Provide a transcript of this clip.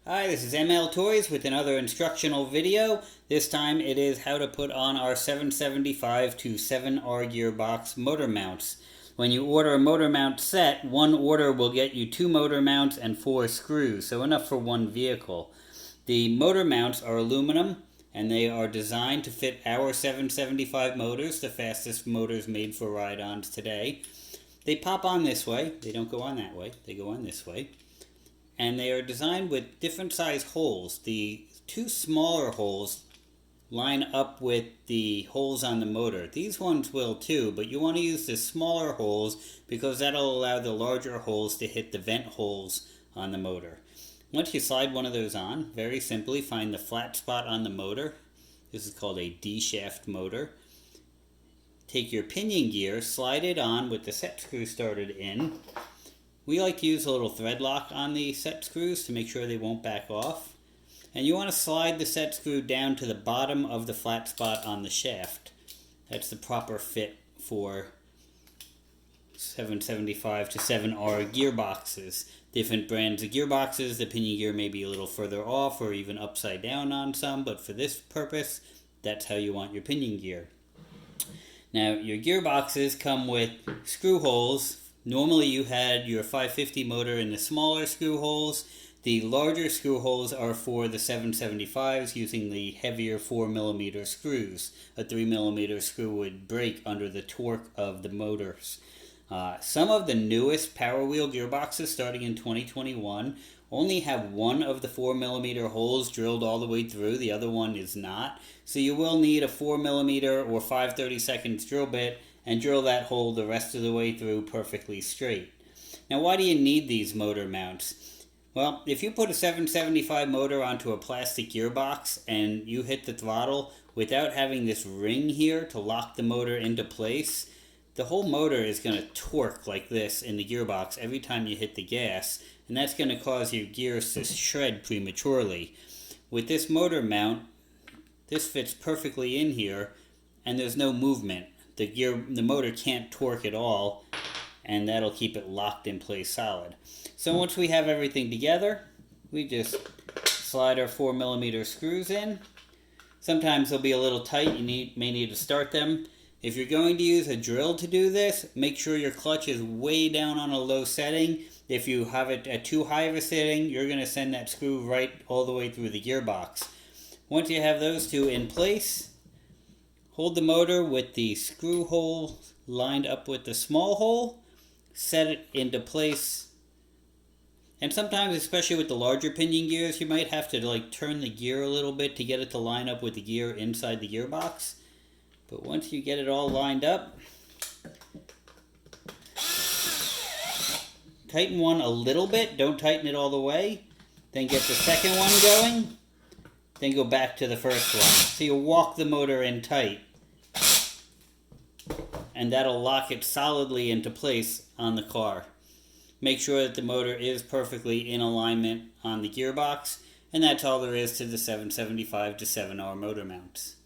Hi, this is MLToys with another instructional video. This time it is how to put on our 775 to 7R gearbox motor mounts. When you order a motor mount set, one order will get you 2 motor mounts and 4 screws, so enough for one vehicle. The motor mounts are aluminum and they are designed to fit our 775 motors, the fastest motors made for ride-ons today. They pop on this way, they don't go on that way, they go on this way. And they are designed with different size holes. The two smaller holes line up with the holes on the motor. These ones will too, but you want to use the smaller holes because that'll allow the larger holes to hit the vent holes on the motor. Once you slide one of those on, very simply find the flat spot on the motor. This is called a D-shaft motor. Take your pinion gear, slide it on with the set screw started in. We like to use a little thread lock on the set screws to make sure they won't back off. And you want to slide the set screw down to the bottom of the flat spot on the shaft. That's the proper fit for 775 to 7R gearboxes. Different brands of gearboxes, the pinion gear may be a little further off or even upside down on some, but for this purpose, that's how you want your pinion gear. Now, your gearboxes come with screw holes. Normally you had your 550 motor in the smaller screw holes. The larger screw holes are for the 775s using the heavier 4mm screws. A 3mm screw would break under the torque of the motors. Some of the newest Power Wheel gearboxes starting in 2021 only have one of the 4mm holes drilled all the way through. The other one is not. So you will need a 4mm or 5/32 drill bit and drill that hole the rest of the way through perfectly straight. Now, why do you need these motor mounts? Well, if you put a 775 motor onto a plastic gearbox and you hit the throttle without having this ring here to lock the motor into place, the whole motor is going to torque like this in the gearbox every time you hit the gas, and that's going to cause your gears to shred prematurely. With this motor mount, this fits perfectly in here and there's no movement. The motor can't torque at all, and that'll keep it locked in place solid. So once we have everything together, we just slide our 4mm screws in. Sometimes they'll be a little tight, you may need to start them. If you're going to use a drill to do this, make sure your clutch is way down on a low setting. If you have it at too high of a setting, you're going to send that screw right all the way through the gearbox. Once you have those two in place, hold the motor with the screw hole lined up with the small hole, set it into place. And sometimes, especially with the larger pinion gears, you might have to turn the gear a little bit to get it to line up with the gear inside the gearbox. But once you get it all lined up, tighten one a little bit, don't tighten it all the way. Then get the second one going, then go back to the first one. So you walk the motor in tight, and that'll lock it solidly into place on the car. Make sure that the motor is perfectly in alignment on the gearbox, and that's all there is to the 775 to 7R motor mounts.